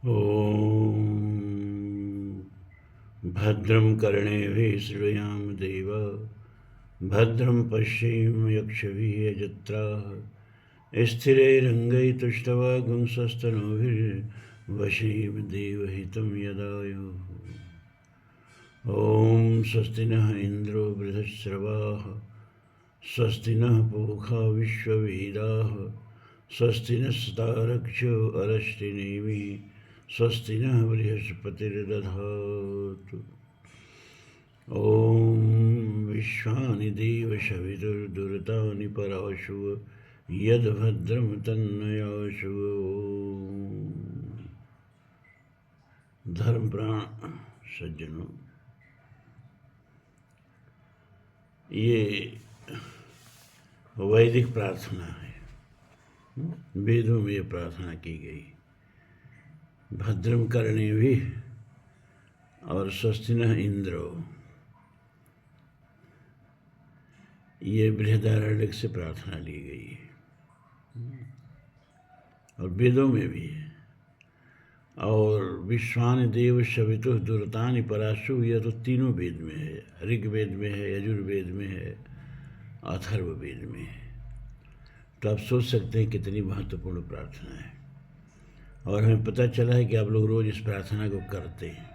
ॐ भद्रं कर्णेभिः शृणुयाम देवा भद्रं पश्येम यक्षभिर्यजत्राः स्थिरैरङ्गैस्तुष्टवागुंसस्तनूभिर्वशेम देवहितं यदायुः। ॐ स्वस्ति नः इन्द्रो वृधश्रवाः स्वस्ति नः पूषा विश्ववेदाः स्वस्ति नस्तारक्षो अरष्टिनेमि स्वस्ति नः बृहस्पतिर्दधातु। ॐ विश्वानि देवशविदुर्दुरितानि पराशुव यद्भद्रं तन्नयाशुव। धर्मप्राण सज्जनों, ये वैदिक प्रार्थना है। वेदों में ये प्रार्थना की गई, भद्रम कर्णेभिः और स्वस्ति नः इंद्रो। ये बृहदारण्यक से प्रार्थना ली गई है और वेदों में भी है। और विश्वानि देव शवितुः दुरतानि पराशु, यह तो तीनों वेद में है, ऋग्वेद में है, यजुर्वेद में है, अथर्ववेद में है। तो आप सोच सकते हैं कितनी महत्वपूर्ण प्रार्थना है। और हमें पता चला है कि आप लोग रोज़ इस प्रार्थना को करते हैं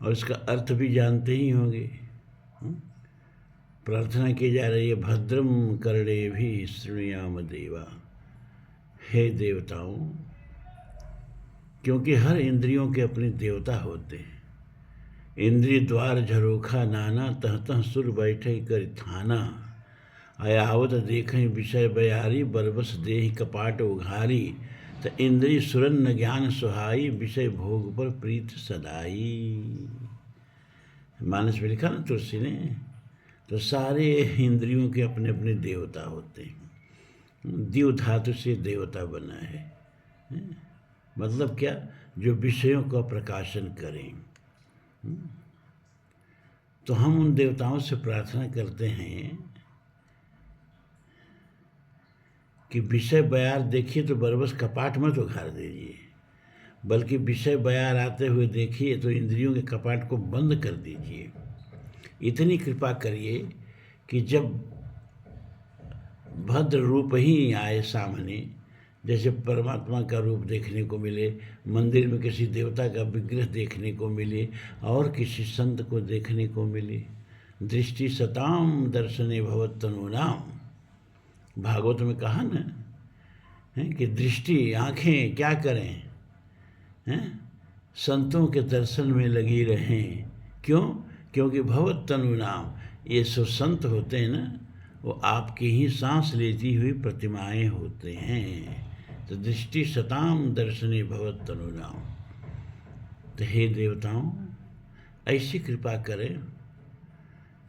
और इसका अर्थ भी जानते ही होंगे। प्रार्थना की जा रही है, भद्रम कर्णेभिः शृणुयाम देवा। हे देवताओं, क्योंकि हर इंद्रियों के अपने देवता होते हैं। इंद्रिय द्वार झरोखा नाना, तह तह सुर बैठे कर थाना। अयावत देखें विषय बयारी, बरबस देहि कपाट उघारी। त इंद्रिय सुरन्न ज्ञान सुहाई, विषय भोग पर प्रीत सदाई। मानस में लिखा ना तुलसी ने। तो सारे इंद्रियों के अपने अपने देवता होते हैं। दिव धातु से देवता बना है। मतलब क्या? जो विषयों का प्रकाशन करें। तो हम उन देवताओं से प्रार्थना करते हैं कि विषय बयार देखिए तो बरबस कपाट मत उघार दीजिए, बल्कि विषय बयार आते हुए देखिए तो इंद्रियों के कपाट को बंद कर दीजिए। इतनी कृपा करिए कि जब भद्र रूप ही आए सामने, जैसे परमात्मा का रूप देखने को मिले, मंदिर में किसी देवता का विग्रह देखने को मिले और किसी संत को देखने को मिले। दृष्टि सताम दर्शने भवत्तनूनाम। भागवत में कहा ना है कि दृष्टि, आँखें क्या करें? संतों के दर्शन में लगी रहें। क्यों? क्योंकि भवत्तनूनाम, ये सो संत होते हैं ना, वो आपकी ही सांस लेती हुई प्रतिमाएं होते हैं। तो दृष्टि सताम दर्शने भवत्तनूनाम। तो हे देवताओं, ऐसी कृपा करें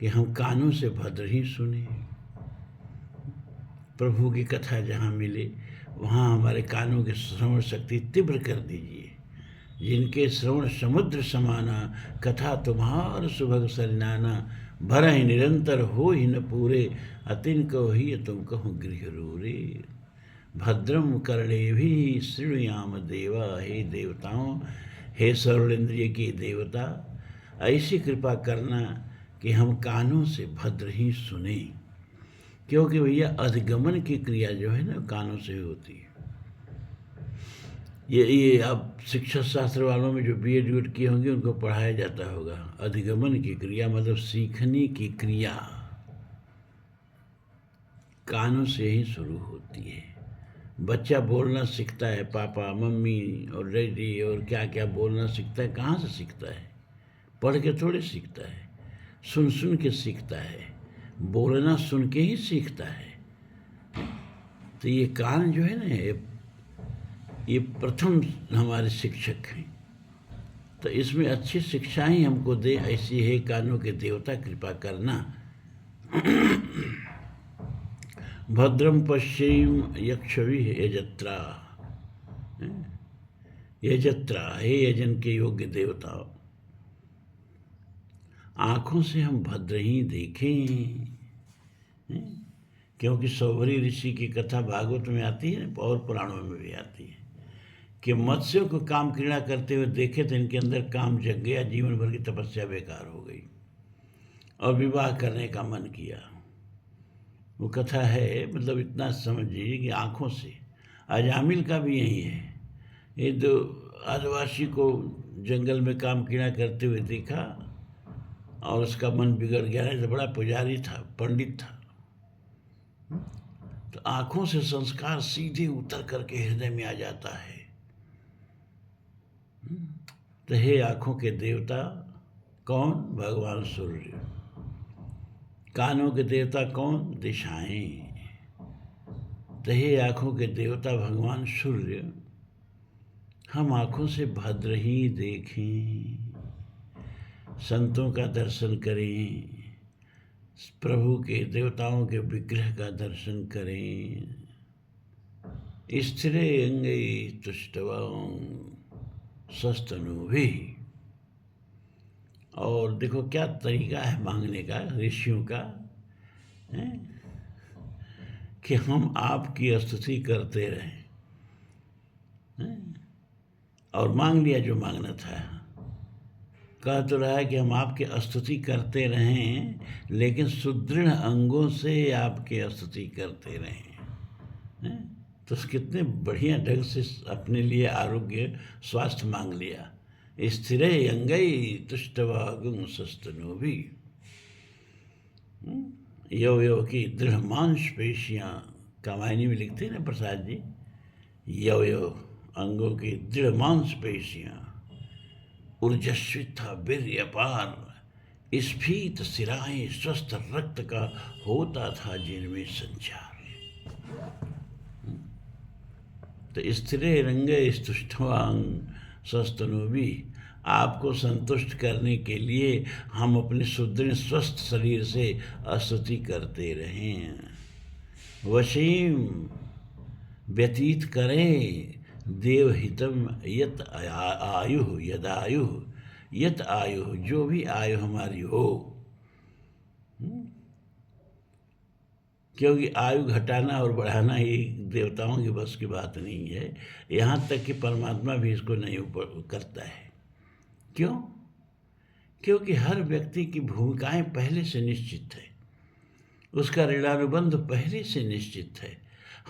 कि हम कानों से भद्र ही सुने। प्रभु की कथा जहाँ मिले वहाँ हमारे कानों की श्रवण शक्ति तीव्र कर दीजिए। जिनके श्रवण समुद्र समाना, कथा तुम्हार सुभग सरिनाना। भरहि निरंतर हो ही न पूरे, अतिन कहो ही तुम कहो गृह रूरे। भद्रम कर्णेभिः शृणुयाम देवा। हे देवताओं, हे सर्वेंद्रिय के देवता, ऐसी कृपा करना कि हम कानों से भद्र ही सुने। क्योंकि भैया अधिगमन की क्रिया जो है ना, कानों से होती है। ये अब शिक्षा शास्त्र वालों में जो बीएड वीएड किए होंगे उनको पढ़ाया जाता होगा। अधिगमन की क्रिया मतलब सीखने की क्रिया कानों से ही शुरू होती है। बच्चा बोलना सीखता है, पापा मम्मी और डैडी और क्या क्या बोलना सीखता है। कहाँ से सीखता है? पढ़ के थोड़े सीखता है, सुन सुन के सीखता है। बोलना सुन के ही सीखता है। तो ये कान जो है ना, ये प्रथम हमारे शिक्षक हैं। तो इसमें अच्छी शिक्षा ही हमको दे, ऐसी है कानों के देवता कृपा करना। भद्रम पश्येम यक्षभिः यजत्रा। यजत्रा, हे यजन के योग्य देवता, आँखों से हम भद्र ही देखें। क्योंकि सौभरी ऋषि की कथा भागवत में आती है और पुराणों में भी आती है कि मत्स्यों को काम क्रीड़ा करते हुए देखे तो इनके अंदर काम जग गया, जीवन भर की तपस्या बेकार हो गई और विवाह करने का मन किया। वो कथा है, मतलब इतना समझिए कि आँखों से। अजामिल का भी यही है। ये जो आदिवासी को जंगल में काम कीड़ा करते हुए देखा और उसका मन बिगड़ गया। नहीं तो बड़ा पुजारी था, पंडित था, तो आँखों से संस्कार सीधे उतर करके हृदय में आ जाता है। तो हे आँखों के देवता कौन? भगवान सूर्य। कानों के देवता कौन? दिशाएं। तो हे आँखों के देवता भगवान सूर्य, हम आँखों से भद्र ही देखें, संतों का दर्शन करें, प्रभु के देवताओं के विग्रह का दर्शन करें। स्थिरे अंगे तुष्टवां सस्तनुभिः। और देखो क्या तरीका है मांगने का ऋषियों का, है? कि हम आपकी स्तुति करते रहें, है? और मांग लिया जो मांगना था। कह तो रहा है कि हम आपकी स्तुति करते रहें, लेकिन सुदृढ़ अंगों से आपकी स्तुति करते रहें, है? तो कितने बढ़िया ढंग से अपने लिए आरोग्य स्वास्थ्य मांग लिया। स्थिरे अंगई तुष्टवागुं सस्तनोभिः। यो यो की दृढ़ मांसपेशियाँ, कामायनी में लिखते हैं ना प्रसाद जी, यो यो अंगों की दृढ़ मांसपेशियाँ, ऊर्जस्विता वीर्य अपार, स्फीत सिराएं, स्वस्थ रक्त का होता था जिनमें संचार। तो स्थिरे रंगे स्तुष्टवांग सस्तनोभिः। आपको संतुष्ट करने के लिए हम अपने सुदृढ़ स्वस्थ शरीर से स्तुति करते रहें। वशीम व्यतीत करें देवहितम यत आयु यदायु, यत आयु, जो भी आयु हमारी हो, क्योंकि आयु घटाना और बढ़ाना ही देवताओं की बस की बात नहीं है। यहाँ तक कि परमात्मा भी इसको नहीं करता है। क्यों? क्योंकि हर व्यक्ति की भूमिकाएं पहले से निश्चित है, उसका ऋणानुबंध पहले से निश्चित है।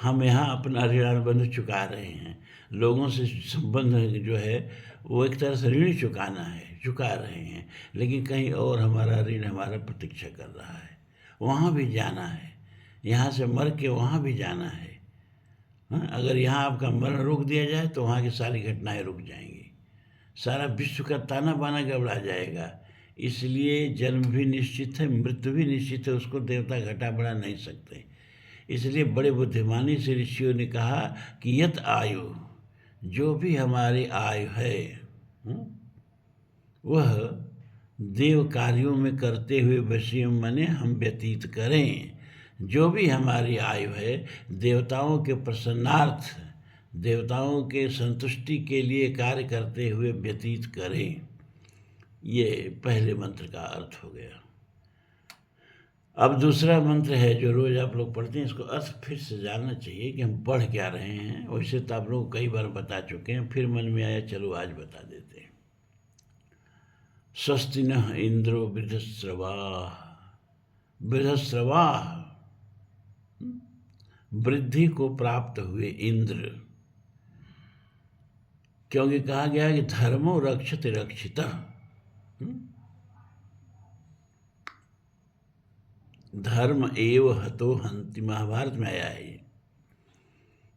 हम यहाँ अपना ऋणानुबंध चुका रहे हैं, लोगों से संबंध जो है वो एक तरह से ऋण चुकाना है, चुका रहे हैं, लेकिन कहीं और हमारा ऋण हमारा प्रतीक्षा कर रहा है। वहाँ भी जाना है, यहाँ से मर के वहाँ भी जाना है। अगर यहाँ आपका मरण रोक दिया जाए तो वहाँ की सारी घटनाएं रुक जाएंगी, सारा विश्व का ताना बाना गड़बड़ा जाएगा। इसलिए जन्म भी निश्चित है, मृत्यु भी निश्चित है, उसको देवता घटा बढ़ा नहीं सकते। इसलिए बड़े बुद्धिमानी से ऋषियों ने कहा कि यत आयु, जो भी हमारी आयु है वह देव कार्यों में करते हुए वशीम मने हम व्यतीत करें। जो भी हमारी आयु है देवताओं के प्रसन्नार्थ, देवताओं के संतुष्टि के लिए कार्य करते हुए व्यतीत करें। ये पहले मंत्र का अर्थ हो गया। अब दूसरा मंत्र है जो रोज आप लोग पढ़ते हैं, इसको अर्थ फिर से जानना चाहिए कि हम पढ़ क्या रहे हैं। वैसे तो आप लोग कई बार बता चुके हैं, फिर मन में आया चलो आज बता देते हैं। स्वस्ति नः इंद्रो वृद्धस्रवाः, वृद्धस्रवाः वृद्धि को प्राप्त हुए इंद्र। क्योंकि कहा गया कि धर्मो रक्षते रक्षितः, धर्म एव हतो हन्ति। महाभारत में आया है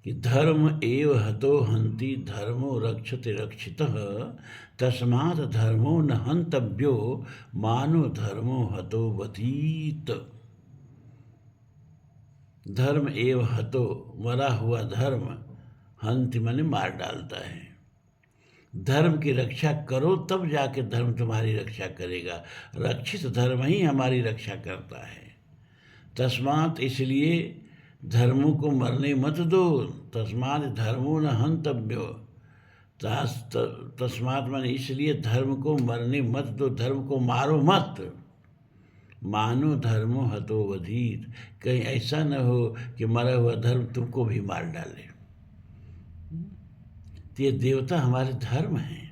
कि धर्म एव हतो हन्ति, धर्मो रक्षते रक्षितः, तस्मात् धर्मो न हन्तव्यो, मानो धर्मो हतो वतीत। धर्म एव हतो, मरा हुआ धर्म, हन्ति माने मार डालता है। धर्म की रक्षा करो तब जाके धर्म तुम्हारी रक्षा करेगा। रक्षित धर्म ही हमारी रक्षा करता है। तस्मात्, इसलिए धर्मों को मरने मत दो। तस्मात् धर्मो न हन्तव्यो, तस्मात् माने इसलिए धर्म को मरने मत दो, धर्म को मारो मत। मानो धर्मो हतो वधीत, कहीं ऐसा न हो कि मरा हुआ धर्म तुमको भी मार डाले। तो ये देवता हमारे धर्म हैं,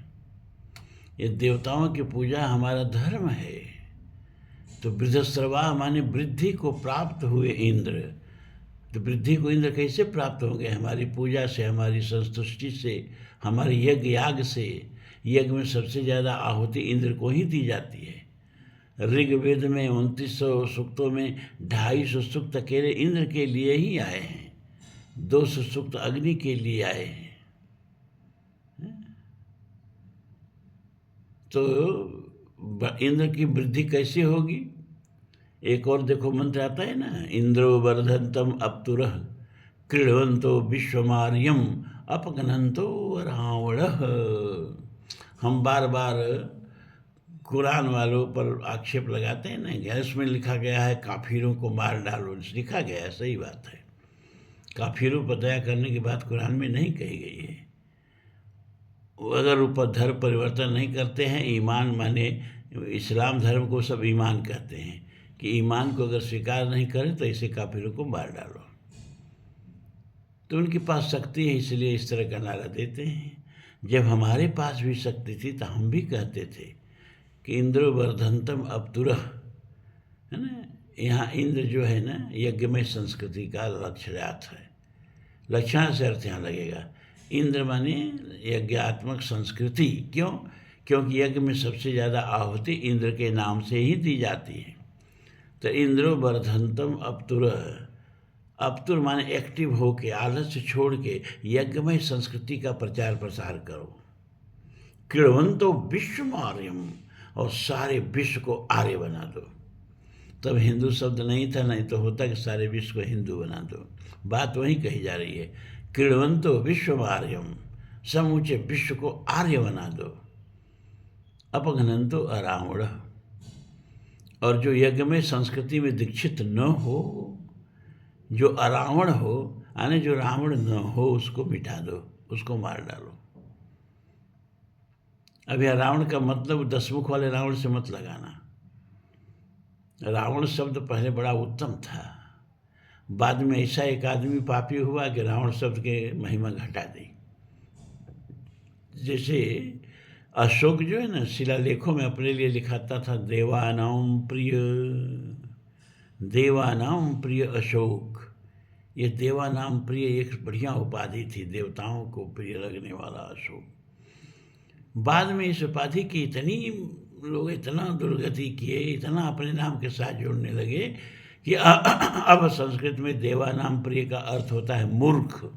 ये देवताओं की पूजा हमारा धर्म है। तो वृद्धस्रवा माने वृद्धि को प्राप्त हुए इंद्र। तो वृद्धि को इंद्र कैसे प्राप्त होंगे? हमारी पूजा से, हमारी संतुष्टि से, हमारे यज्ञ याग से। यज्ञ में सबसे ज़्यादा आहुति इंद्र को ही दी जाती है। ऋग्वेद में 2900 सूक्तों में 250 सूक्त अकेले इंद्र के लिए ही आए हैं, 200 सूक्त अग्नि के लिए आए हैं। तो इंद्र की वृद्धि कैसे होगी? एक और देखो मंत्र आता है ना, इंद्रो वर्धन्तम अप्तुरः क्रीडवन्तो विश्वमार्यम अपगनन्तो रावणः। हम बार बार कुरान वालों पर आक्षेप लगाते हैं ना, इसमें लिखा गया है काफिरों को मार डालो, लिखा गया है, सही बात है। काफिरों पर दया करने की बात कुरान में नहीं कही गई है। अगर ऊपर धर्म परिवर्तन नहीं करते हैं, ईमान माने इस्लाम धर्म को सब ईमान कहते हैं, कि ईमान को अगर स्वीकार नहीं करें तो ऐसे काफिरों को मार डालो। तो उनके पास शक्ति है, इसलिए इस तरह का नारा देते हैं। जब हमारे पास भी शक्ति थी तो हम भी कहते थे कि इंद्रो वर्धन्तम अप्तुरः, है ना। यहाँ इंद्र जो है ना, यज्ञमय संस्कृति का लक्षणार्थ है। लक्षण से अर्थ यहाँ लगेगा। इंद्र माने यज्ञात्मक संस्कृति। क्यों? क्योंकि यज्ञ में सबसे ज़्यादा आहुति इंद्र के नाम से ही दी जाती है। तो इंद्रो वर्धन्तम अप्तुरः, अप्तुर माने एक्टिव होके, आलस्य छोड़ के यज्ञमय संस्कृति का प्रचार प्रसार करो। क्रीडवन्तो विश्वमार्यम, और सारे विश्व को आर्य बना दो। तब हिंदू शब्द नहीं था, नहीं तो होता कि सारे विश्व को हिंदू बना दो। बात वही कही जा रही है, क्रीडवन्तो विश्वमार्यम, समूचे विश्व को आर्य बना दो। अपघ्नन्तो अरावण, और जो यज्ञ में संस्कृति में दीक्षित न हो, जो अरावण हो, यानी जो रावण न हो, उसको मिटा दो, उसको मार डालो। अब यह रावण का मतलब 10 मुख वाले रावण से मत लगाना। रावण शब्द पहले बड़ा उत्तम था, बाद में ऐसा एक आदमी पापी हुआ कि रावण शब्द के महिमा घटा दी। जैसे अशोक जो है ना, शिलालेखों में अपने लिए लिखाता था, देवानाम प्रिय अशोक। ये देवानाम प्रिय एक बढ़िया उपाधि थी, देवताओं को प्रिय लगने वाला अशोक। बाद में इस उपाधि की इतनी लोग इतना दुर्गति किए, इतना अपने नाम के साथ जोड़ने लगे कि अब संस्कृत में देवानाम प्रिय का अर्थ होता है मूर्ख।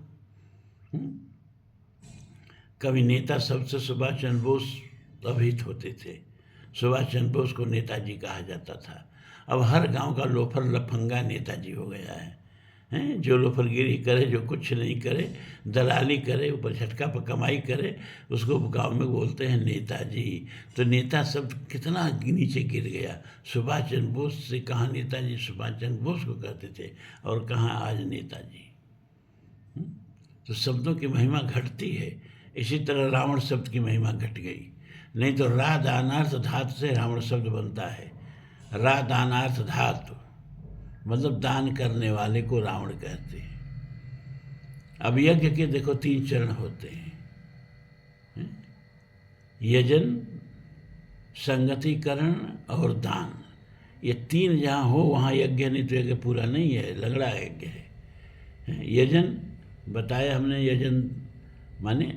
कभी नेता शब्द से सुभाष चंद्र बोस अभिहित होते थे, सुभाष चंद्र बोस को नेताजी कहा जाता था। अब हर गांव का लोफर लफंगा नेताजी हो गया है, हैं? जो लोफरगिरी करे, जो कुछ नहीं करे, दलाली करे, ऊपर झटका पर कमाई करे, उसको गांव में बोलते हैं नेताजी। तो नेता शब्द कितना नीचे गिर गया। सुभाष चंद्र बोस से कहाँ नेताजी सुभाष चंद्र बोस को कहते थे, और कहाँ आज नेताजी। तो शब्दों की महिमा घटती है। इसी तरह रावण शब्द की महिमा घट गई। नहीं तो रा दानार्थ धातु से रावण शब्द बनता है। रा दानार्थ धातु मतलब दान करने वाले को रावण कहते हैं। अब यज्ञ के देखो 3 चरण होते हैं, यजन, संगतिकरण और दान। ये 3 जहाँ हो वहाँ यज्ञ, नहीं तो यज्ञ पूरा नहीं है, लगड़ा यज्ञ है। यजन बताया हमने, यजन माने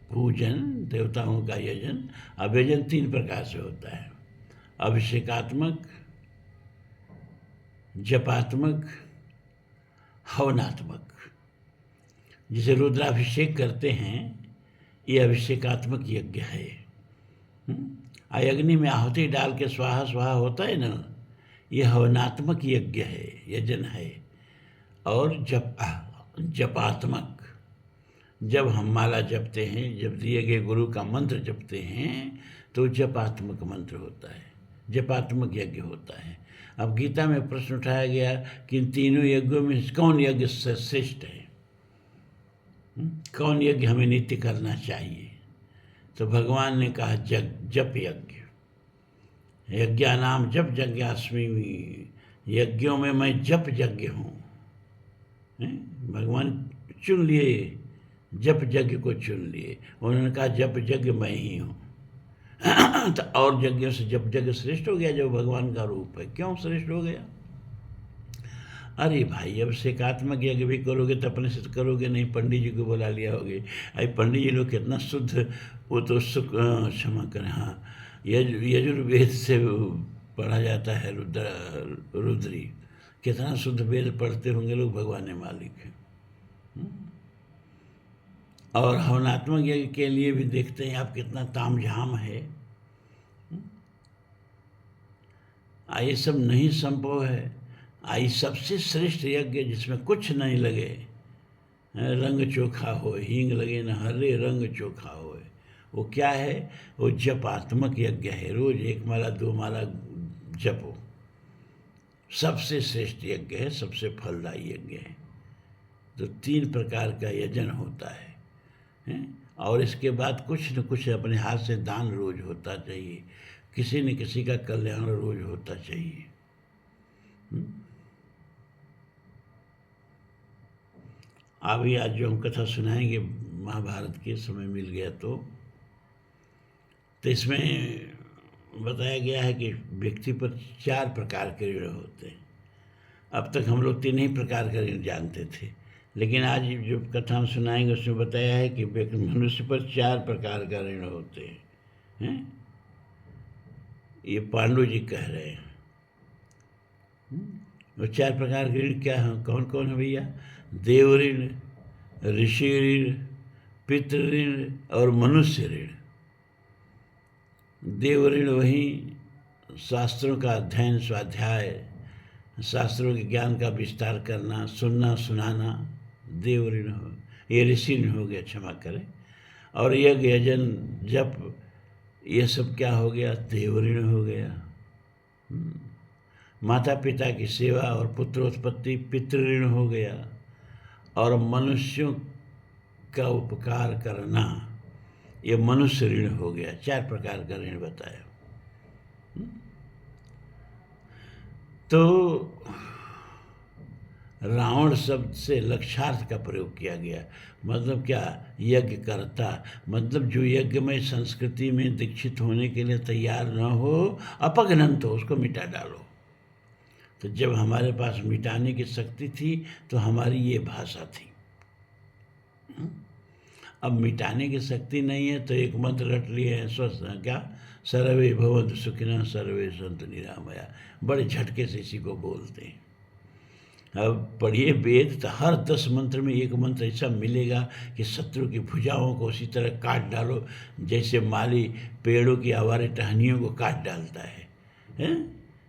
पूजन, देवताओं का यजन। अब यजन 3 प्रकार से होता है, अभिषेकात्मक, जपात्मक, हवनात्मक। जिसे रुद्राभिषेक करते हैं, ये अभिषेकात्मक यज्ञ है। अग्नि में आहुति डाल के स्वाहा स्वाहा होता है ना, ये हवनात्मक यज्ञ है, यजन है। और जपात्मक, जब हम माला जपते हैं, जब दिए गए गुरु का मंत्र जपते हैं, तो जपात्मक मंत्र होता है, जपात्मक यज्ञ होता है। अब गीता में प्रश्न उठाया गया कि इन तीनों यज्ञों में कौन यज्ञ श्रेष्ठ है, कौन यज्ञ हमें नित्य करना चाहिए। तो भगवान ने कहा जप यज्ञ। यज्ञानाम जप यज्ञास्मि, यज्ञों में मैं जप यज्ञ हूँ। भगवान चुन लिए जप यज्ञ को चुन लिए। उन्होंने कहा जप यज्ञ मैं ही हूँ। तो और यज्ञों से जप यज्ञ श्रेष्ठ हो गया जो भगवान का रूप है। क्यों श्रेष्ठ हो गया? अरे भाई, अब से एकात्मक यज्ञ भी करोगे तो अपने से तो करोगे नहीं, पंडित जी को बुला लिया होगे। अरे पंडित जी लोग कितना शुद्ध, वो तो सुख, क्षमा करें, हाँ, यजुर्वेद से पढ़ा जाता है, रुद्री, कितना शुद्ध वेद पढ़ते होंगे लोग, भगवान मालिक है। और हवनात्मक यज्ञ के लिए भी देखते हैं आप कितना तामझाम है। ये सब नहीं संभव है। आई सबसे श्रेष्ठ यज्ञ जिसमें कुछ नहीं लगे, रंग चोखा हो, हींग लगे न हरे, रंग चोखा हो, वो क्या है? वो जपात्मक यज्ञ है। रोज 1 माला 2 माला जपो, सबसे श्रेष्ठ यज्ञ है, सबसे फलदायी यज्ञ है। तो 3 प्रकार का यजन होता है, और इसके बाद कुछ न कुछ अपने हाथ से दान रोज होता चाहिए, किसी न किसी का कल्याण रोज होता चाहिए। अभी आज जो हम कथा सुनाएंगे महाभारत के, समय मिल गया तो इसमें बताया गया है कि व्यक्ति पर 4 प्रकार के ऋण होते हैं। अब तक हम लोग 3 ही प्रकार के ऋण जानते थे, लेकिन आज जो कथा हम सुनाएंगे उसमें बताया है कि मनुष्य पर 4 प्रकार का ऋण होते हैं। ये पांडु जी कह रहे हैं। वो 4 प्रकार के ऋण क्या हैं? कौन कौन है भैया? देव ऋण, ऋषि ऋण, पितृ ऋण और मनुष्य ऋण। देव ऋण वही शास्त्रों का अध्ययन, स्वाध्याय, शास्त्रों के ज्ञान का विस्तार करना, सुनना सुनाना, देव ऋण हो। ये ऋषि ऋण हो गया, क्षमा करें। और यज्ञ, यजन, जप, ये सब क्या हो गया? देव ऋण हो गया। माता पिता की सेवा और पुत्रोत्पत्ति, पितृ ऋण हो गया। और मनुष्यों का उपकार करना, ये मनुष्य ऋण हो गया। 4 प्रकार का ऋण बताया। तो रावण शब्द से लक्षार्थ का प्रयोग किया गया। मतलब क्या? यज्ञ करता, मतलब जो यज्ञ में संस्कृति में दीक्षित होने के लिए तैयार न हो, अपघ्नंत हो, उसको मिटा डालो। तो जब हमारे पास मिटाने की शक्ति थी तो हमारी ये भाषा थी। अब मिटाने की शक्ति नहीं है तो एक मंत्र रट लिए हैं, स्वस्थ क्या? सर्वे भवन्तु सुखिनः सर्वे सन्तु निरामया। बड़े झटके से इसी को बोलते हैं। अब पढ़िए वेद तो हर 10 मंत्र में एक मंत्र ऐसा मिलेगा कि शत्रु की भुजाओं को उसी तरह काट डालो जैसे माली पेड़ों की आवारे टहनियों को काट डालता है?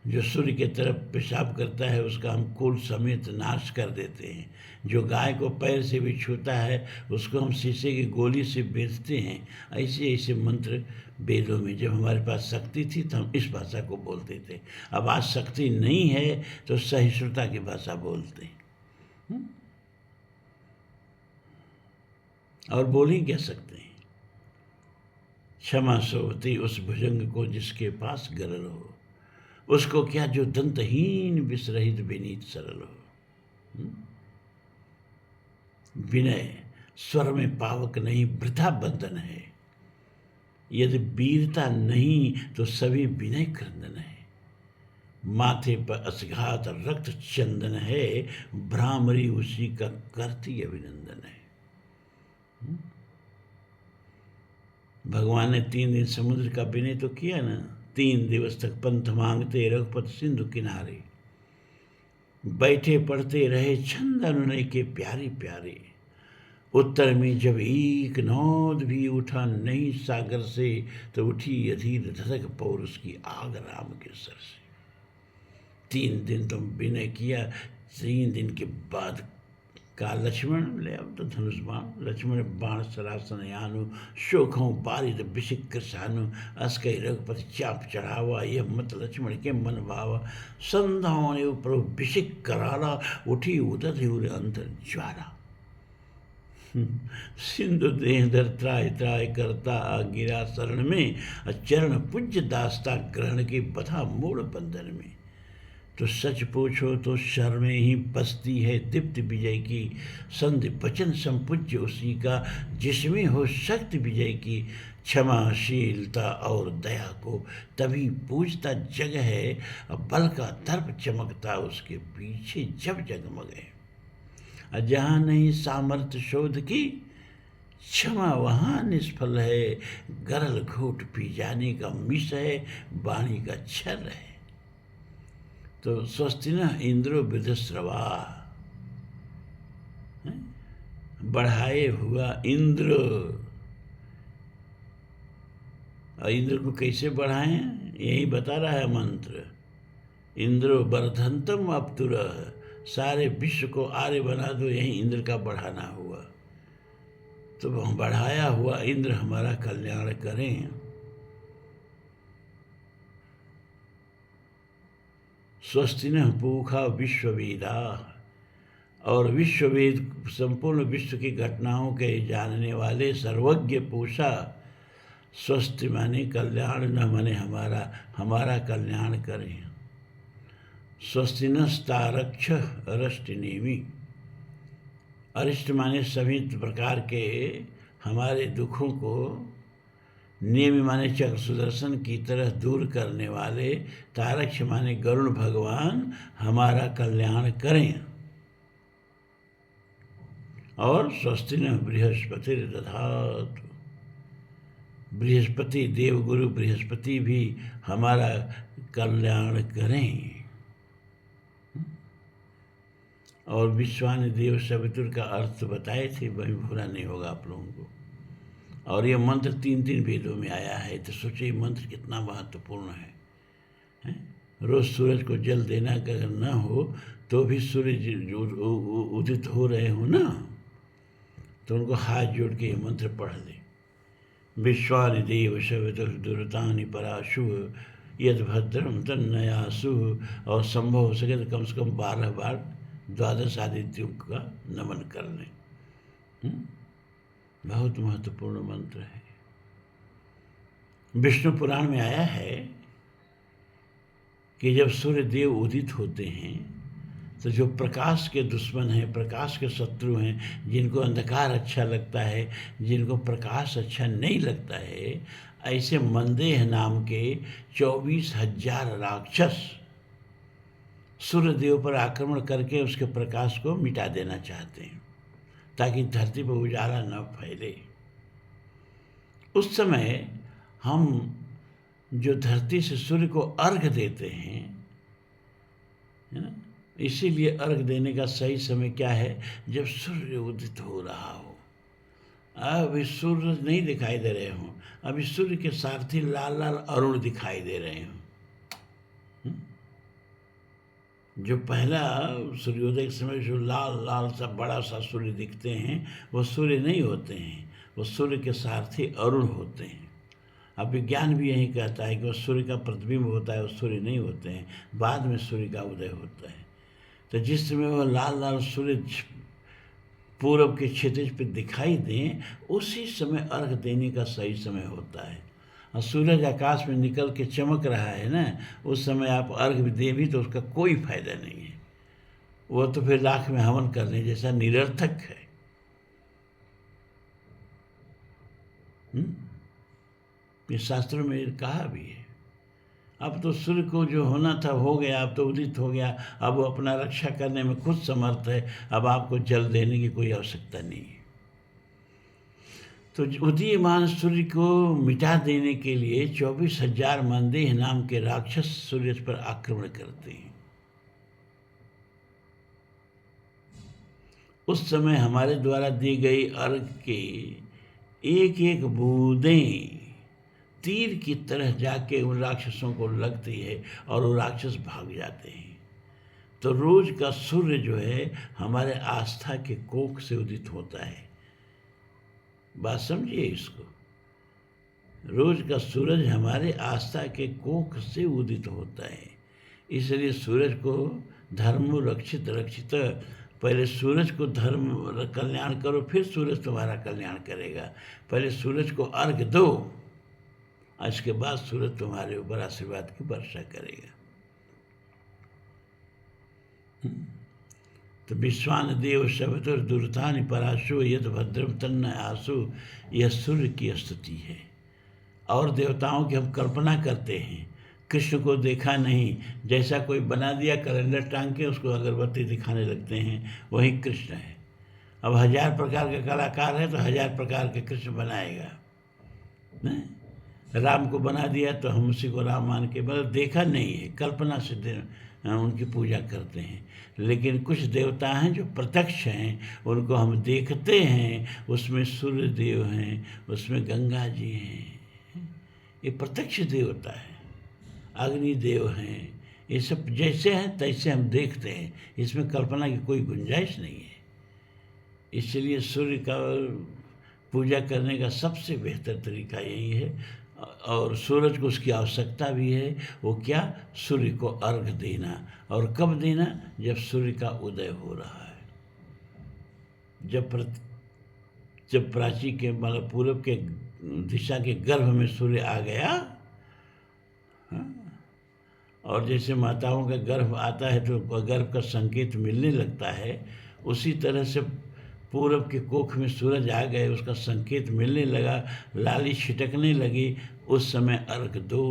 जो सूर्य की तरफ पेशाब करता है उसका हम कुल समेत नाश कर देते हैं। जो गाय को पैर से भी छूता है उसको हम शीशे की गोली से बेचते हैं। ऐसे ऐसे मंत्र वेदों में, जब हमारे पास शक्ति थी तो हम इस भाषा को बोलते थे। अब आज शक्ति नहीं है तो सहिष्णुता की भाषा बोलते हैं। और बोल ही क्या सकते हैं? क्षमा सोवती उस भुजंग को जिसके पास गरल हो, उसको क्या जो दंतहीन विसरहित विनीत सरल हो। विनय स्वर में पावक नहीं, वृथा बंधन है। यदि वीरता नहीं तो सभी विनय क्रंदन है। माथे पर असघात रक्त चंदन है, भ्रामरी उसी का करती अभिनंदन है। भगवान ने 3 दिन समुद्र का विनय तो किया ना। 3 दिवस तक पंथ मांगते रघुपति सिंधु किनारे, बैठे पढ़ते रहे छंद अनुनय के प्यारे प्यारे। उत्तर में जब एक नौद भी उठा नहीं सागर से, तो उठी अधीर धधक पौरुष की आग राम के सर से। 3 दिन तुम विनय किया, 3 दिन के बाद का लक्ष्मण ले अब तो धनुष बाण, लक्ष्मण बाण सरासन यानु, शोखों बारिद बिशिक कृषानु, अस्कई रघुपति चाप चढ़ावा, यह मत लक्ष्मण के मन भावा। संधाओं ने प्रभु बिशिक कराला, उठी उदत हुए अंतर ज्वाला। सिंधु देह धर त्राय त्राय करता, आ गिरा शरण में, चरण पूज्य दास्ता ग्रहण की बधा मूल बंधन में। तो सच पूछो तो शर में ही बसती है दीप्त विजय की। संधि वचन संपूज्य उसी का, जिसमें हो शक्ति विजय की। क्षमाशीलता और दया को तभी पूजता जग है, बल का दर्प चमकता उसके पीछे जब जगमग है। जहाँ नहीं सामर्थ्य शोध की, क्षमा वहाँ निष्फल है। गरल घूट पी जाने का मिश है, वाणी का छल है। तो स्वस्ति न इंद्रो विदस्रवा, बढ़ाए हुआ इंद्र। और इंद्र को कैसे बढ़ाएं, यही बता रहा है मंत्र। इंद्रो वर्धंतम अप्तुर, सारे विश्व को आर्य बना दो, यही इंद्र का बढ़ाना हुआ। तो बढ़ाया हुआ इंद्र हमारा कल्याण करें। स्वस्ति न पूखा विश्ववेदा, और विश्ववेद संपूर्ण विश्व की घटनाओं के जानने वाले सर्वज्ञ पूषा। स्वस्ति माने कल्याण, न माने हमारा कल्याण करें। स्वस्ति नस्तारक्ष अरिष्टनेमि, अरिष्ट माने सभी प्रकार के हमारे दुखों को, नेमि माने चक्र सुदर्शन की तरह दूर करने वाले, तारक्ष माने गरुण भगवान हमारा कल्याण करें। और स्वस्ति न बृहस्पति दधातु, बृहस्पति देवगुरु बृहस्पति भी हमारा कल्याण करें। और विश्वानि देव सवितुर का अर्थ बताए थे, वही भूला नहीं होगा आप लोगों को। और ये मंत्र 3 वेदों में आया है, तो सोचिए मंत्र कितना महत्वपूर्ण है? रोज सूरज को जल देना अगर न हो तो भी सूर्य उदित हो रहे हो ना, तो उनको हाथ जोड़ के ये मंत्र पढ़ लें। विश्वानि देव सवितुर दुरतानि पराशु, यद भद्रम तन्नयासु। और संभव हो सके तो कम से कम 12 बार 12 आदित्यों का नमन कर लें। बहुत महत्वपूर्ण मंत्र है। विष्णु पुराण में आया है कि जब सूर्य देव उदित होते हैं तो जो प्रकाश के दुश्मन हैं, प्रकाश के शत्रु हैं, जिनको अंधकार अच्छा लगता है, जिनको प्रकाश अच्छा नहीं लगता है, ऐसे मंदेह नाम के 24,000 राक्षस सूर्यदेव पर आक्रमण करके उसके प्रकाश को मिटा देना चाहते हैं, ताकि धरती पर उजाला न फैले। उस समय हम जो धरती से सूर्य को अर्घ देते हैं, है ना, इसीलिए अर्घ देने का सही समय क्या है? जब सूर्य उदित हो रहा हो। अभी सूर्य नहीं दिखाई दे रहे हों, अभी सूर्य के सारथी लाल लाल अरुण दिखाई दे रहे हों। जो पहला सूर्योदय के समय जो लाल लाल सा बड़ा सा सूर्य दिखते हैं, वो सूर्य नहीं होते हैं, वो सूर्य के सारथी अरुण होते हैं। अब विज्ञान भी यही कहता है कि वो सूर्य का प्रतिबिंब होता है, वो सूर्य नहीं होते हैं, बाद में सूर्य का उदय होता है। तो जिस समय वो लाल लाल सूर्य पूरब के क्षितिज पे दिखाई दें, उसी समय अर्घ देने का सही समय होता है। और सूरज आकाश में निकल के चमक रहा है ना, उस समय आप अर्घ दे भी तो उसका कोई फायदा नहीं है, वो तो फिर लाख में हवन करने जैसा निरर्थक है। ये शास्त्रों में कहा भी है। अब तो सूर्य को जो होना था हो गया, अब तो उदित हो गया, अब वो अपना रक्षा करने में खुद समर्थ है, अब आपको जल देने की कोई आवश्यकता नहीं है। तो उदीयमान सूर्य को मिटा देने के लिए 24,000 मंदेह नाम के राक्षस सूर्य पर आक्रमण करते हैं। उस समय हमारे द्वारा दी गई अर्घ के एक एक बूंदें तीर की तरह जाके उन राक्षसों को लगती है और वो राक्षस भाग जाते हैं। तो रोज का सूर्य जो है हमारे आस्था के कोख से उदित होता है। बात समझिए इसको, रोज का सूरज हमारे आस्था के कोख से उदित होता है। इसलिए सूरज को धर्म रक्षित रक्षित, पहले सूरज को धर्म कल्याण करो, फिर सूरज तुम्हारा कल्याण करेगा। पहले सूरज को अर्घ दो, इसके बाद सूरज तुम्हारे ऊपर आशीर्वाद की वर्षा करेगा। तो विश्वान देव शबदुर दुर्तानि पराशु यद भद्रम तन्न आसु, यह सूर्य की स्तुति है। और देवताओं की हम कल्पना करते हैं, कृष्ण को देखा नहीं, जैसा कोई बना दिया कैलेंडर टांग के उसको अगरबत्ती दिखाने लगते हैं, वही कृष्ण है। अब 1000 प्रकार के कलाकार है तो 1000 प्रकार के कृष्ण बनाएगा। नहीं, राम को बना दिया तो हम उसी को राम मान के, मतलब देखा नहीं है, कल्पना से उनकी पूजा करते हैं। लेकिन कुछ देवता हैं जो प्रत्यक्ष हैं, उनको हम देखते हैं, उसमें सूर्य देव हैं, उसमें गंगा जी हैं, ये प्रत्यक्ष देवता है। अग्निदेव हैं, ये सब जैसे हैं तैसे हम देखते हैं, इसमें कल्पना की कोई गुंजाइश नहीं है। इसलिए सूर्य का पूजा करने का सबसे बेहतर तरीका यही है। और सूरज को उसकी आवश्यकता भी है। वो क्या? सूर्य को अर्घ देना। और कब देना? जब सूर्य का उदय हो रहा है, जब प्राची के मतलब पूरब के दिशा के गर्भ में सूर्य आ गया। और जैसे माताओं का गर्भ आता है तो गर्भ का संकेत मिलने लगता है, उसी तरह से पूरब के कोख में सूरज आ गए, उसका संकेत मिलने लगा, लाली छिटकने लगी, उस समय अर्घ दो।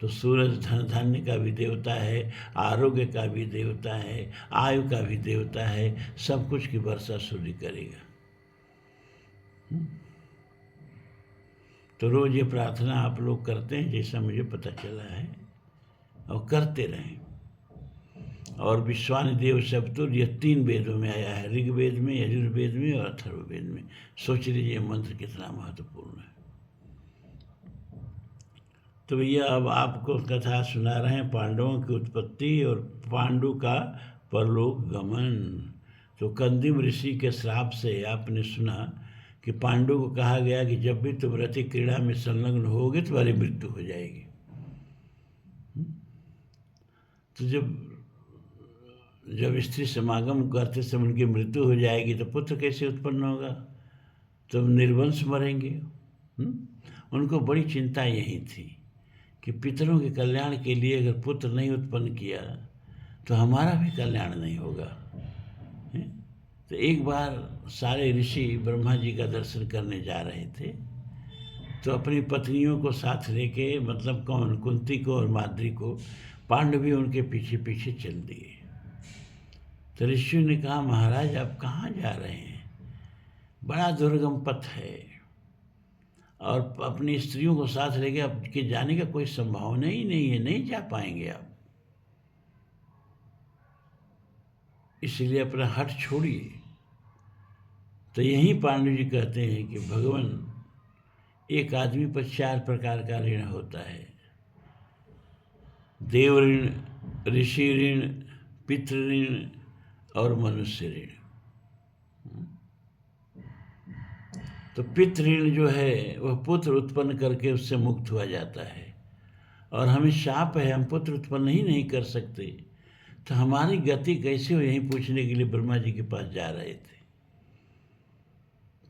तो सूरज धन धान्य का भी देवता है, आरोग्य का भी देवता है, आयु का भी देवता है, सब कुछ की वर्षा सूर्य करेगा। तो रोज ये प्रार्थना आप लोग करते हैं जैसा मुझे पता चला है, और करते रहें। और विश्वान देव शब्द ये 3 वेदों में आया है, ऋग्वेद में, यजुर्वेद में और अथर्ववेद में। सोच लीजिए मंत्र कितना महत्वपूर्ण है। तो भैया अब आपको कथा सुना रहे हैं पांडवों की उत्पत्ति और पांडु का परलोक गमन। तो कंदिम ऋषि के श्राप से आपने सुना कि पांडु को कहा गया कि जब भी तुम रति क्रीड़ा में संलग्न होगे तुम्हारी मृत्यु हो जाएगी। तो जब स्त्री समागम करते समय उनकी मृत्यु हो जाएगी तो पुत्र कैसे उत्पन्न होगा? तो निर्वंश मरेंगे। उनको बड़ी चिंता यही थी कि पितरों के कल्याण के लिए अगर पुत्र नहीं उत्पन्न किया तो हमारा भी कल्याण नहीं होगा। तो एक बार सारे ऋषि ब्रह्मा जी का दर्शन करने जा रहे थे, तो अपनी पत्नियों को साथ लेके, मतलब कौन, कुंती को और माद्री को, पांडव भी उनके पीछे पीछे चल दिए। तो ऋषियों ने कहा, महाराज आप कहाँ जा रहे हैं? बड़ा दुर्गम पथ है और अपनी स्त्रियों को साथ लेके आपके जाने का कोई संभावना ही नहीं है, नहीं जा पाएंगे आप, इसलिए अपना हठ छोड़िए। तो यहीं पांडु जी कहते हैं कि भगवान, एक आदमी पर 4 प्रकार का ऋण होता है, देव ऋण, ऋषि ऋण, पितृ ऋण और मनुष्य ऋण। तो पितृ ऋण जो है वह पुत्र उत्पन्न करके उससे मुक्त हुआ जाता है, और हमें शाप है, हम पुत्र उत्पन्न ही नहीं कर सकते, तो हमारी गति कैसे हो, यही पूछने के लिए ब्रह्मा जी के पास जा रहे थे।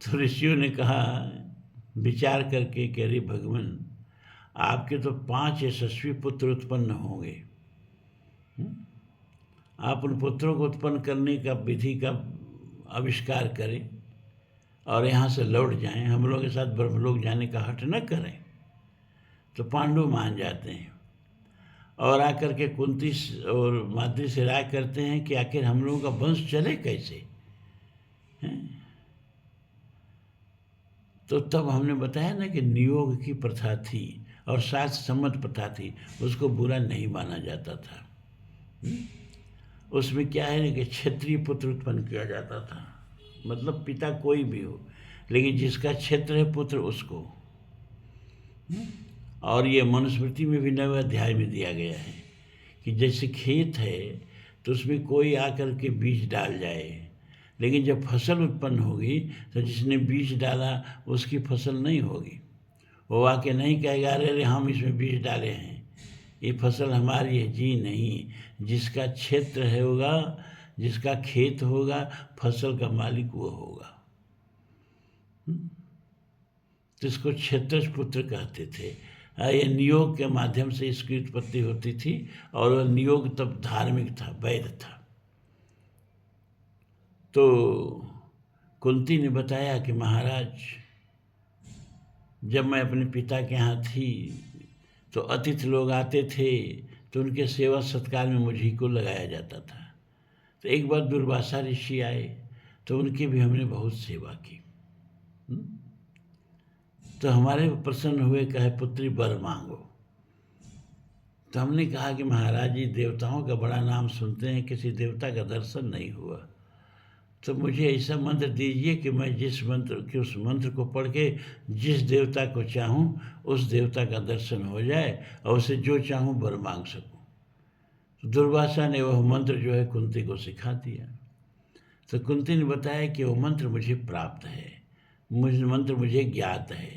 तो ऋषियों ने कहा विचार करके कि अरे भगवान, आपके तो 5 यशस्वी पुत्र उत्पन्न होंगे, आप उन पुत्रों को उत्पन्न करने का विधि का आविष्कार करें और यहाँ से लौट जाएं, हम लोग के साथ ब्रह्मलोक जाने का हठ न करें। तो पांडव मान जाते हैं और आकर के कुंती और माद्री से राय करते हैं कि आखिर हम लोगों का वंश चले कैसे हैं? तो तब हमने बताया ना कि नियोग की प्रथा थी और शास्त्र सम्मत प्रथा थी, उसको बुरा नहीं माना जाता था। उसमें क्या है ना कि क्षत्रिय पुत्र उत्पन्न किया जाता था, मतलब पिता कोई भी हो, लेकिन जिसका क्षेत्र है पुत्र उसको। और ये मनुस्मृति में भी 9वें अध्याय में दिया गया है कि जैसे खेत है तो उसमें कोई आकर के बीज डाल जाए, लेकिन जब फसल उत्पन्न होगी तो जिसने बीज डाला उसकी फसल नहीं होगी। वो आके नहीं कहेगा अरे हम इसमें बीज डाले हैं, ये फसल हमारी है, जी नहीं। जिसका क्षेत्र है होगा, जिसका खेत होगा, फसल का मालिक वो होगा। तो इसको क्षेत्रज पुत्र कहते थे। ये नियोग के माध्यम से इसकी उत्पत्ति होती थी, और वह नियोग तब धार्मिक था, वैध था। तो कुंती ने बताया कि महाराज, जब मैं अपने पिता के यहाँ थी तो अतिथि लोग आते थे तो उनके सेवा सत्कार में मुझी को लगाया जाता था। तो एक बार दुर्वासा ऋषि आए तो उनकी भी हमने बहुत सेवा की। तो हमारे प्रसन्न हुए, कहे पुत्री वर मांगो। तो हमने कहा कि महाराज जी, देवताओं का बड़ा नाम सुनते हैं, किसी देवता का दर्शन नहीं हुआ, तो मुझे ऐसा मंत्र दीजिए कि मैं उस मंत्र को पढ़ के जिस देवता को चाहूँ उस देवता का दर्शन हो जाए और उसे जो चाहूँ वर मांग सकूँ। तो दुर्वासा ने वह मंत्र जो है कुंती को सिखा दिया। तो कुंती ने बताया कि वो मंत्र मुझे प्राप्त है, मंत्र मुझे ज्ञात है,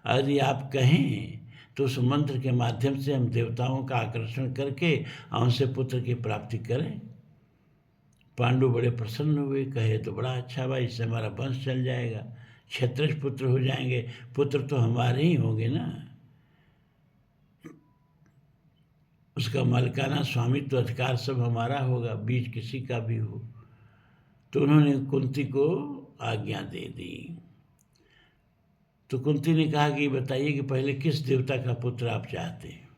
यदि आप कहें तो उस मंत्र के माध्यम से हम देवताओं का आकर्षण करके उनसे पुत्र की प्राप्ति करें। पांडु बड़े प्रसन्न हुए, कहे तो बड़ा अच्छा भाई, इससे हमारा वंश चल जाएगा, क्षत्रज पुत्र हो जाएंगे, पुत्र तो हमारे ही होंगे ना, उसका मालिकाना स्वामित्व अधिकार सब हमारा होगा, बीच किसी का भी हो। तो उन्होंने कुंती को आज्ञा दे दी। तो कुंती ने कहा कि बताइए कि पहले किस देवता का पुत्र आप चाहते हैं।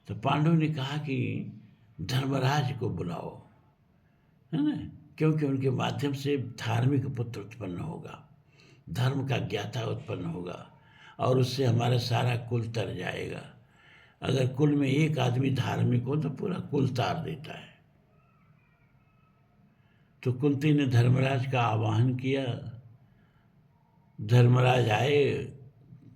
तो पांडव ने कहा कि धर्मराज को बुलाओ, है ना, क्योंकि उनके माध्यम से धार्मिक पुत्र उत्पन्न होगा, धर्म का ज्ञाता उत्पन्न होगा, और उससे हमारा सारा कुल तर जाएगा। अगर कुल में एक आदमी धार्मिक हो तो पूरा कुल तार देता है। तो कुंती ने धर्मराज का आवाहन किया। धर्मराज आए,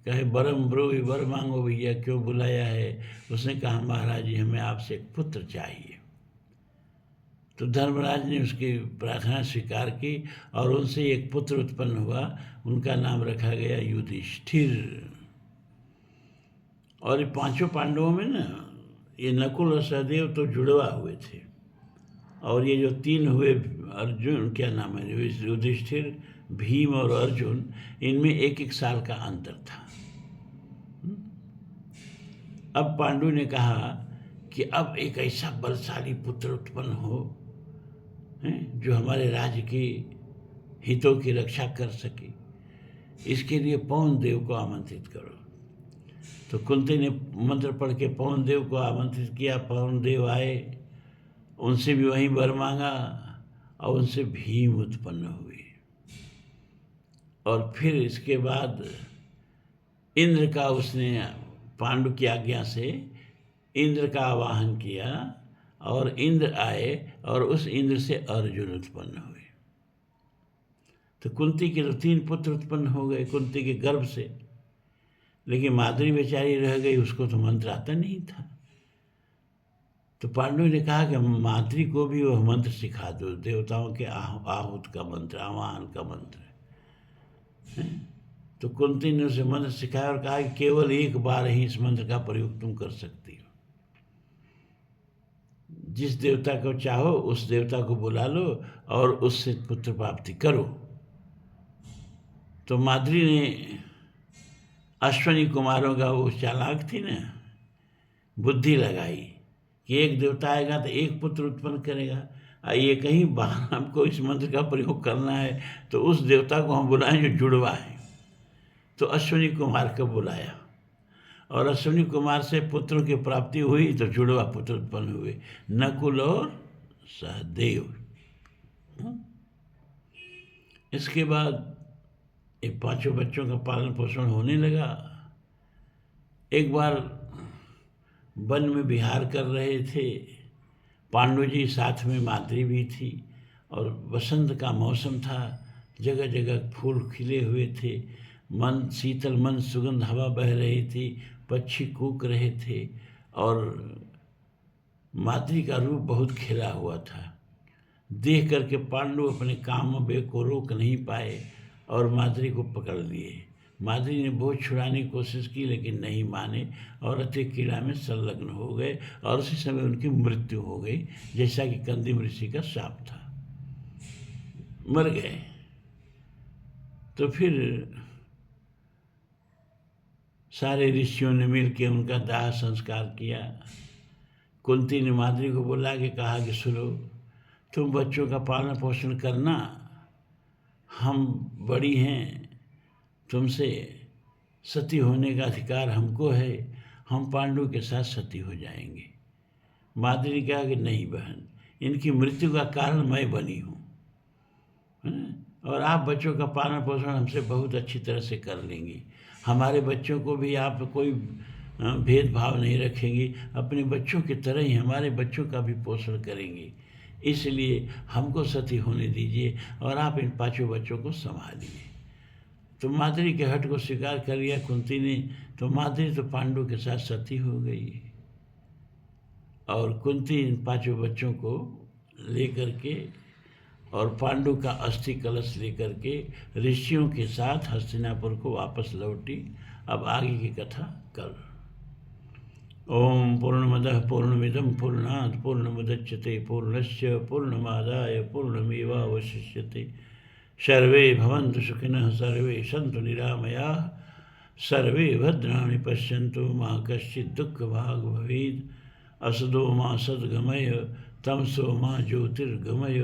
कहे बरम ब्रोहि वर मांगो भैया, क्यों बुलाया है। उसने कहा महाराज जी, हमें आपसे एक पुत्र चाहिए। तो धर्मराज ने उसकी प्रार्थना स्वीकार की और उनसे एक पुत्र उत्पन्न हुआ, उनका नाम रखा गया युधिष्ठिर। और ये पांचों पांडवों में ना, ये नकुल और सहदेव तो जुड़वा हुए थे, और ये जो तीन हुए अर्जुन, क्या नाम है, युधिष्ठिर, भीम और अर्जुन, इनमें एक एक साल का अंतर था। अब पांडु ने कहा कि अब एक ऐसा बलशाली पुत्र उत्पन्न हो जो हमारे राज्य के हितों की रक्षा कर सके, इसके लिए पवन देव को आमंत्रित करो। तो कुंती ने मंत्र पढ़ के पवन देव को आमंत्रित किया। पवन देव आए, उनसे भी वहीं वर मांगा और उनसे भीम उत्पन्न हुए। और फिर इसके बाद इंद्र का, उसने पांडु की आज्ञा से इंद्र का आवाहन किया और इंद्र आए और उस इंद्र से अर्जुन उत्पन्न हुए। तो कुंती के तो 3 पुत्र उत्पन्न हो गए कुंती के गर्भ से, लेकिन माद्री बेचारी रह गई, उसको तो मंत्र आता नहीं था। तो पांडु ने कहा कि माद्री को भी वह मंत्र सिखा दो, देवताओं के आहूत का मंत्र, आवाहन का मंत्र है। तो कुंती ने उसे मंत्र सिखाया और कहा कि केवल एक बार ही इस मंत्र का प्रयोग तुम कर सकती हो, जिस देवता को चाहो उस देवता को बुला लो और उससे पुत्र प्राप्ति करो। तो माद्री ने अश्वनी कुमारों का, वो चालाक थी ना, बुद्धि लगाई कि एक देवता आएगा तो एक पुत्र उत्पन्न करेगा, ये कहीं बाहर हमको इस मंत्र का प्रयोग करना है तो उस देवता को हम बुलाएं जो जुड़वा है। तो अश्वनी कुमार को बुलाया और अश्वनी कुमार से पुत्रों की प्राप्ति हुई, तो जुड़वा पुत्र उत्पन्न हुए, नकुल और सहदेव। इसके बाद ये 5 बच्चों का पालन पोषण होने लगा। एक बार वन में विहार कर रहे थे पांडु जी, साथ में माद्री भी थी, और बसंत का मौसम था, जगह जगह फूल खिले हुए थे, मन शीतल मन सुगंध हवा बह रही थी, पक्षी कूक रहे थे, और माद्री का रूप बहुत खिला हुआ था। देख करके पांडु अपने काम में को रोक नहीं पाए और माद्री को पकड़ लिए। माद्री ने बहुत छुड़ाने की कोशिश की लेकिन नहीं माने और अति कीड़ा में संलग्न हो गए और उसी समय उनकी मृत्यु हो गई, जैसा कि कंदिम ऋषि का शाप था, मर गए। तो फिर सारे ऋषियों ने मिल के उनका दाह संस्कार किया। कुंती ने माद्री को बुला के कहा कि सुनो, तुम बच्चों का पालन पोषण करना, हम बड़ी हैं, तुमसे सती होने का अधिकार हमको है, हम पांडु के साथ सती हो जाएंगे। माद्री ने कहा कि नहीं बहन, इनकी मृत्यु का कारण मैं बनी हूँ, और आप बच्चों का पालन पोषण हमसे बहुत अच्छी तरह से कर लेंगी। हमारे बच्चों को भी आप कोई भेदभाव नहीं रखेंगी, अपने बच्चों की तरह ही हमारे बच्चों का भी पोषण करेंगी। इसलिए हमको सती होने दीजिए और आप इन 5 बच्चों को संभालिए। तो माद्री के हट को स्वीकार कर लिया कुंती ने। तो माद्री तो पांडु के साथ सती हो गई और कुंती इन 5 बच्चों को लेकर के और पांडु का अस्थि कलश लेकर के ऋषियों के साथ हस्तिनापुर को वापस लौटी। अब आगे की कथा कल। ओम पूर्णमदः पूर्णमिदं पूर्णात् पूर्णमुदच्यते पूर्णस्य पूर्णमादाय पूर्णमेवावशिष्यते। सर्वे भवन्तु सुखिनः, सर्वे सन्तु निरामयाः, सर्वे भद्राणि पश्यन्तु, मा कश्चित् दुःखभाग् भवेत्। असदो मा सद्गमय, तमसो मा ज्योतिर्गमय,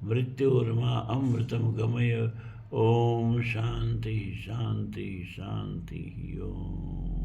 मृत्योर्मा अमृतं गमय। ओम शांति शांति शांति। ओम।